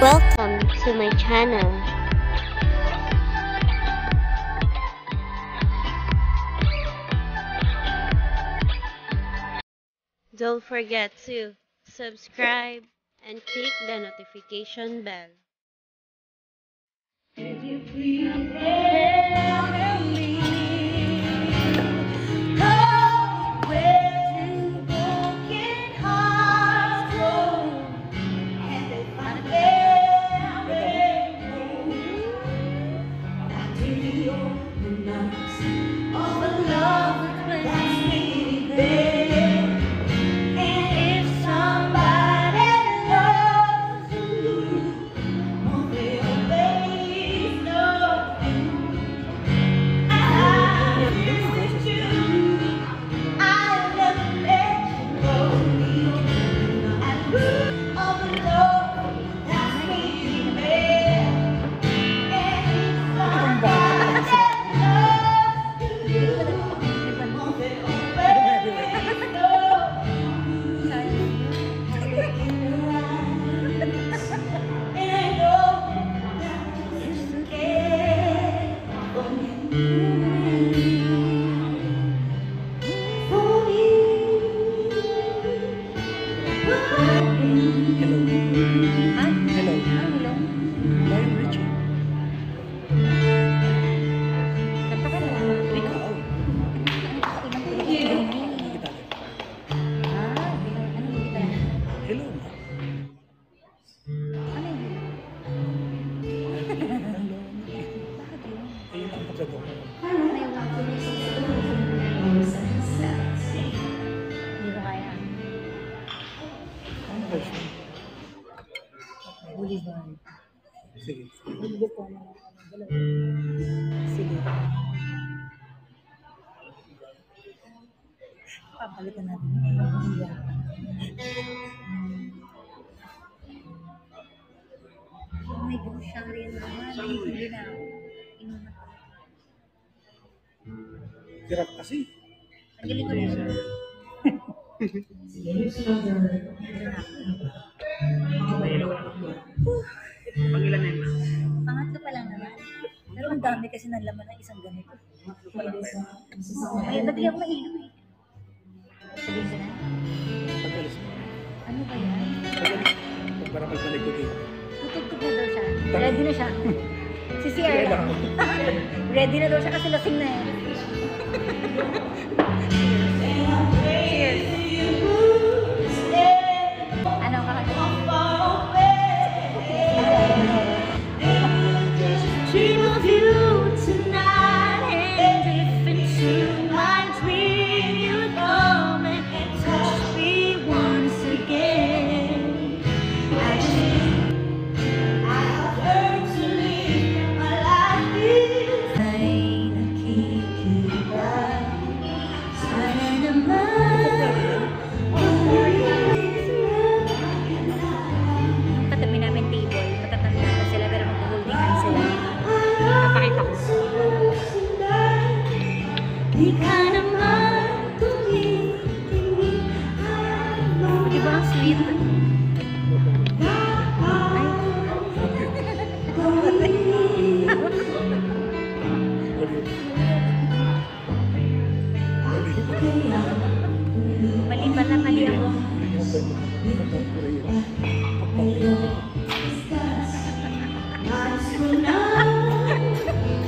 Welcome to my channel. Don't forget to subscribe and click the notification bell. Can you please help me? Oh, where do broken hearts go? And they find their way home. Now do you open arms of a love that's really there? And if somebody loves you, won't they always love you? I miss you. I never let you go. And who of the love that's really there? And if somebody loves you, won't they always love you? And I know that you're scared for me. Hello. Hello. I'm Richie. Kanta ka na. Ikaw. Ano Kita. yung kita? Hello. Ano yun? Hello. Bakit yun? Ayun ang pagkato ko. Naiwan ko. Hindi ko kaya. Ano ba siya? Bolivar. Sige. Hindi ko na. Sige. Papalitan natin. Oh my gosh, siya rin naman. Hindi na. Inuman ko. Hirap kasi. Tanggalin ko na siya. Pangilan na yun. Pangatlo pa lang naman. Pero ang dami kasi ng laman ng isang ganito. Ay, ba't di ako mahilo eh? Sabihin ko na. Pagalis mo. Ano ba yan? Pagalis. Para magbalik ko dito. Tutugtog na daw siya. Ready na siya. Si CR lang. Ready na daw siya kasi lasing na eh. Cheers. Anong kakagawa? Dream of you tonight, and if into my dream you come and touch me once again. I have learned to live my life this way to keep you back. Sana naman, Nung katabi namin table, matatanda na sila pero mag-holding hands sila. Napakita ko. di ka naman tumitingin. Di ba ang sweet? Mali pala, mali ako.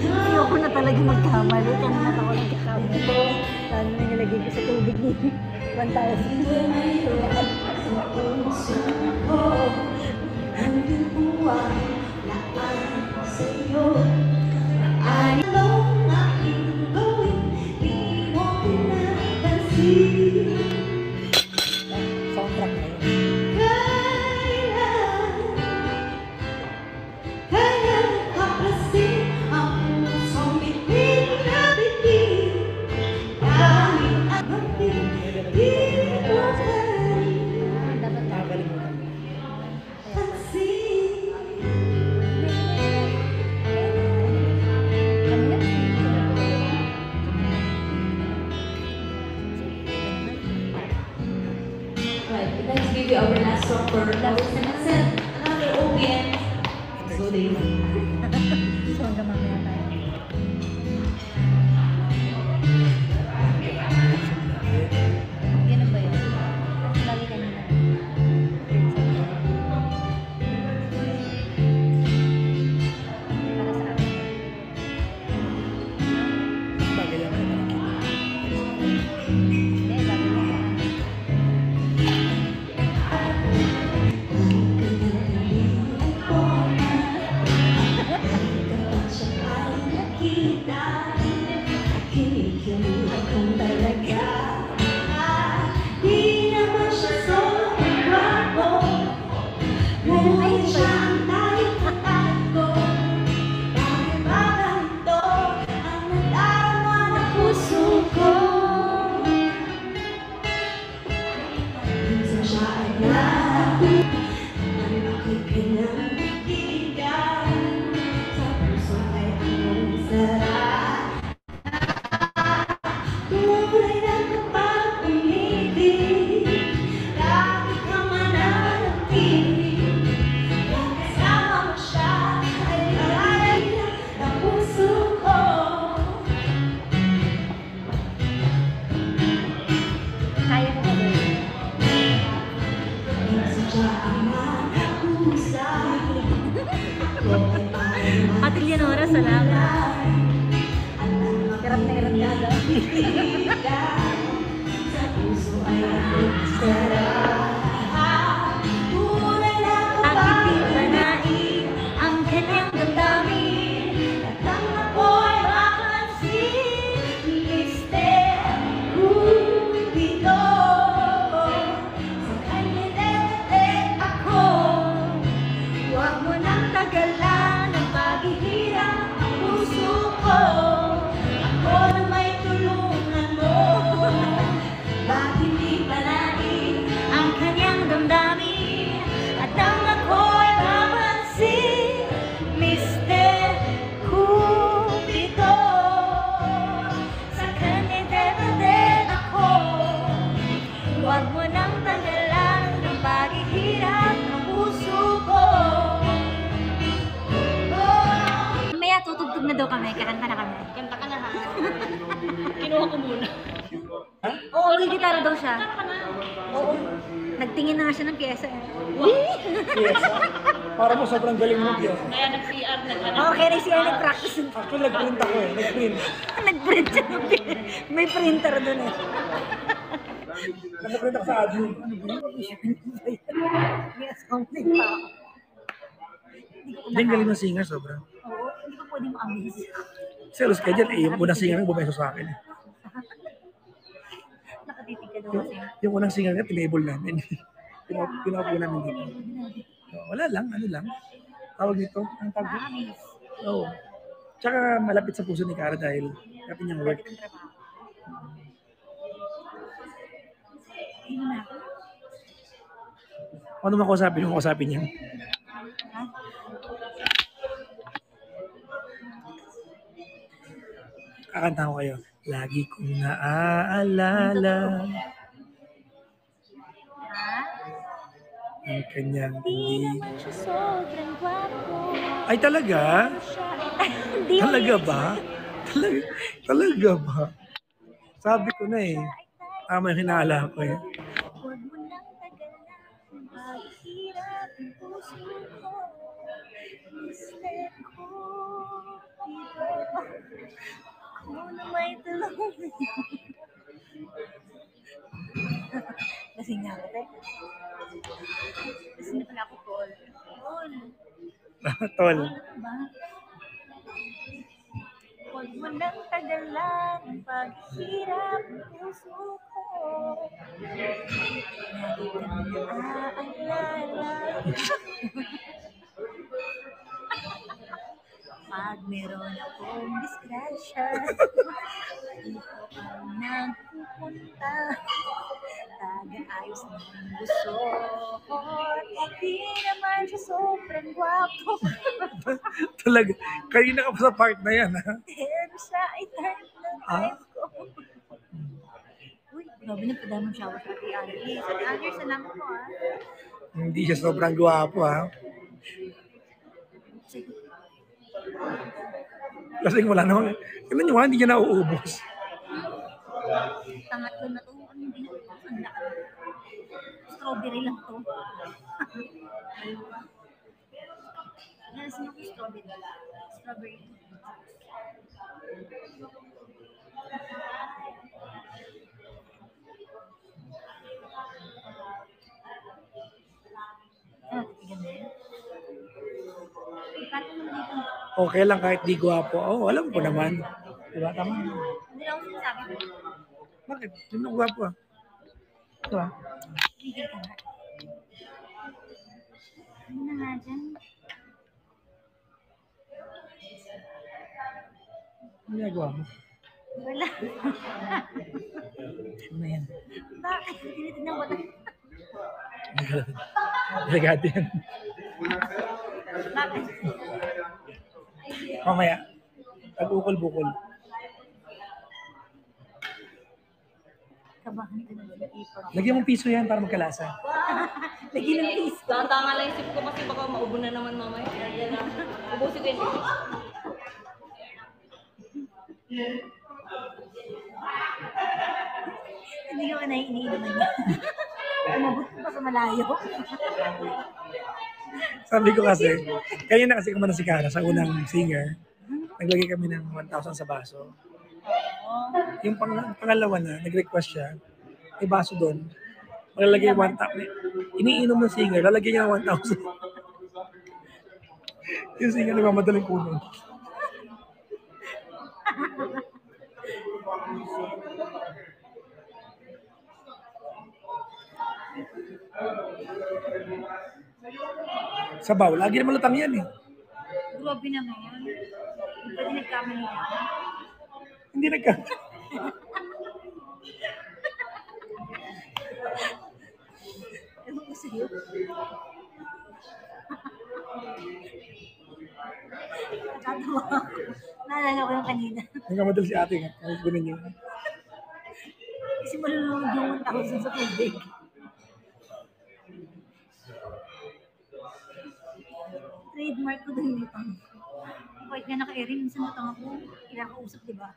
Ayoko na talaga magkamali. Kanina ako nagkakamali. Paano na nilagay ko sa tubig ni 1,000. Soundtrack na yun. Dapat Nakakalimutan mo. So hanggang mamaya tayo. Ganun ba yun? Lagi kanina. Para sa akin. Bagay yan ay nakikita. Hindi, bago na yan. Tunay na kapag umibig, lagi kang mananatili. Kung kasama mo siya, ay lalay ng puso ko. Kaya mo ba yun? Sadya ang nag-uusap. Ate Leonora, salamat. Hirap na hirap ka daw. Sa puso ay ang sarap. Tunay na Ang kapag ipinanain ang kanyang damdamin. at ang ako'y mapansin, mister Cupido. Sa kanya dete ako, huwag mo nang tagalan ang paghihirap ang puso ko. Ako na may tulungan mo. Bakit hindi palain Ang kanyang damdamin at ang ako'y mapansin. Mr. Cupido, sa kanya dete ako. Huwag mo nang tagalan ang paghihirap ng puso ko. Maya tutugtog na daw kami, kakanta na kami. Kanta ka na ha. Kinuha ko muna. Oo, gitara daw siya. Oo. Nagtingin na nga siya ng pyesa. Piyesa. Para mo sobrang galing mo ng piyesa. Kaya nag-CR na okay, nag-CR nag-practice. Actually, nag-print ako eh. Nag-print. Nag-print siya. May printer doon eh. Nag-print ako sa admin. May accounting pa ako. Hindi, ang galing ng singer, sobra. Oo, hindi ko pwede ma-amaze. Selos ka dyan, yung unang singer na bumeso sa akin. Nakatitig ka daw kasi. Yung unang singer na, tinable namin. Pinapo namin dito. Wala lang, ano lang. Tawag nito, ang tawag nito? Ma-amaze. Oo. Tsaka malapit sa puso ni Cara dahil kapit niyang work. Dati ng trabaho. Ayun na ako. Ano man kausapin yung kausapin niya? Ha? Kakanta ko kayo. Lagi kong naaalala Ha? ang kanyang hindi. Naman siya sobrang gwapo. Ay talaga? Hindi yun. Talaga ba? Talaga ba? Sabi ko na eh. Tama yung hinala ko eh. Huwag mo nang tagalan, maghirap ang puso ko. Step ko, dito. Ako na may tulong. Lasing na ako, te. Lasing na pala ako, Paul. Paul, Tol. ano ba? Huwag mo nang tagalan ang paghirap ng puso ko. Lagi kang naaalala. Pag meron akong disgrasya, dito ang nagpupunta. Taga-ayos ng gusto ko. Di naman siya sobrang gwapo. Talaga. Kanina ka pa sa part na yan ha. Pero siya ay type na type ko. Uy, grabe na padamang shower sa Ate Alice. Ate Alice, salamat po ah. Hindi siya sobrang gwapo ha. Kasi wala namang, tignan nyo nga, hindi niya nauubos. Tangat ko na to. Ano hindi na ito? Ang laki. Strawberry lang to. Nalasin ako strawberry. Strawberry. Ano, titigan na yun? Ipatong mo dito. Okay lang kahit di gwapo. Oo, alam ko naman. Diba? Tama. Hindi lang ako sinasabi mo. Bakit? Hindi mo gwapo ah. Diba? Tigil ka nga. Ano na nga dyan? Ano ginagawa mo? Wala. Ano na yan? Bakit? Tinitignan ko na. Delikado yan. Bakit? Mamaya. Pag-ukol-bukol. Kabahan ka na sa ipon. Lagyan mong piso yan para magkalasa. Lagi ng piso. Tanga lang isip ko kasi baka maubo na naman mamaya. Yan na. Ubusin ko yun. Hindi ko na iniinuman niya. Umabot pa sa malayo. Sabi ko kasi, kanina kasi kumana si Cara sa unang singer, naglagay kami ng 1,000 sa baso. Yung pangalawa na, nag-request siya, may baso doon, malalagay 1,000. Iniinom ng singer, lalagyan niya ng 1,000. Yung singer nagmamadaling kunin. Sabaw, lagi naman lutang yan eh. Grabe naman. Pwede nagkamali na. Hindi nagka... Ewan ko sa'yo. Nakatawa ako. Naalala ko yung kanina. Nagmamadali si ate nga. Kahit ganun yun. Kasi malulunod yung 1,000 sa tubig. Trademark ko doon yung utang. Kahit nga naka-airing, minsan utang ako. Kailangan ko usap, di ba?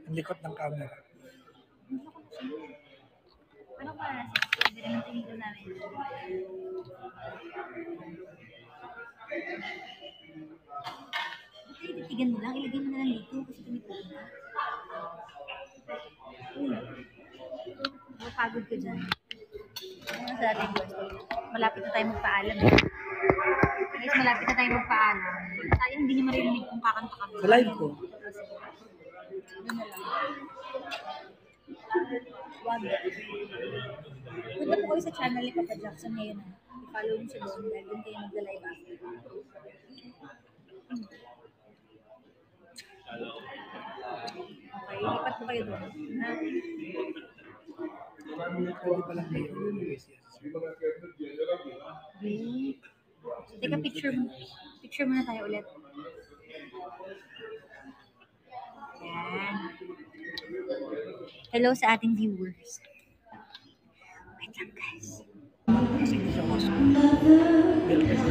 Ang likot ng camera. Ano pa na siya? Sabi rin ang tingin ko namin. Buti titigan mo lang, ilagay mo na lang dito kasi tumitulog ka. Mapagod ko dyan. Ano sa ating gusto? Malapit na tayo magpaalam. Guys, malapit na tayo magpaalam. Tayo hindi niyo marinig kung kakanta kami. Sa live ko. Ano na lang. Wag. Punta po kayo sa channel ni Papa Jackson ngayon. I-follow niyo siya doon dahil doon kayo magla-live after. Okay, lipat po kayo doon. Ha? Pwede palang ngayon. Teka, picture muna tayo ulit. Yan. Hello sa ating viewers. Wait lang guys. Kasi hindi siya mas. Bel kasi.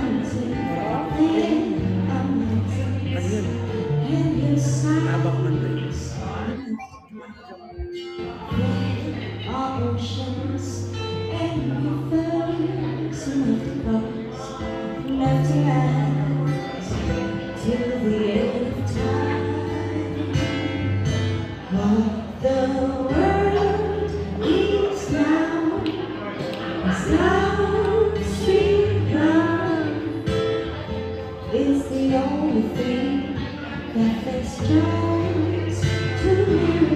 Ano yun? Nabak man tayo. Oceans and rivers left coast, left lands till the end of time. What the world is now sweet love is the only thing that makes chance to live.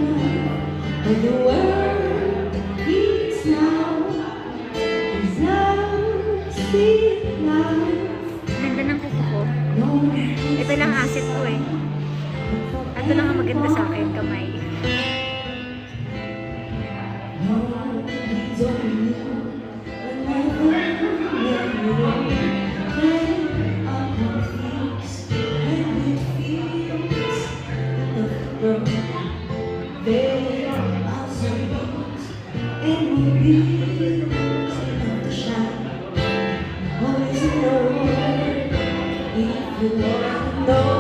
And the world is now sweet love. Ganda ng kuko ko. Ito lang asset ko eh. Ito lang ang maganda sa akin, kamay. They are so it will be enough to shine. Always know if you want to know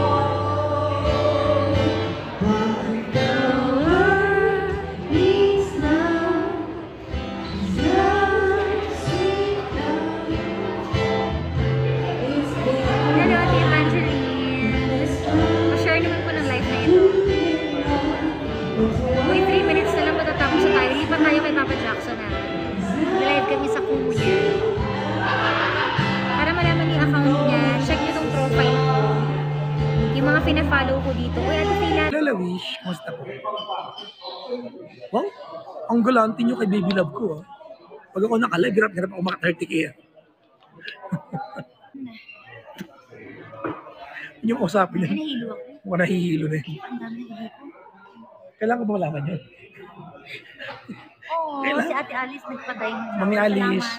what the world needs now. Is love, sweet love. It's Hello, Ate Evangeline. Pa-share naman po ng live na ito. Uy, 3 minutes na lang matatapos na tayo. Lipat tayo kay Papa Jackson na. Live kami sa Kuya. Para malaman yung account niya, check niyo tong profile ko. Yung mga pina-follow ko dito. Uy, Ate Phila. Lola Wish, kumusta po? Wow, ang galante nyo kay baby love ko. Pag ako nakalive, hirap ako maka 30k. Yun yung usapin niya. Nahilo ako. Mukhang nahihilo na yun. Ang dami ng hihiko. Kailangan ko ba malaman yun? Oo, Kailan? si Ate Alice nagpa-diamond. Mami Alice.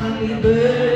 Happy birthday.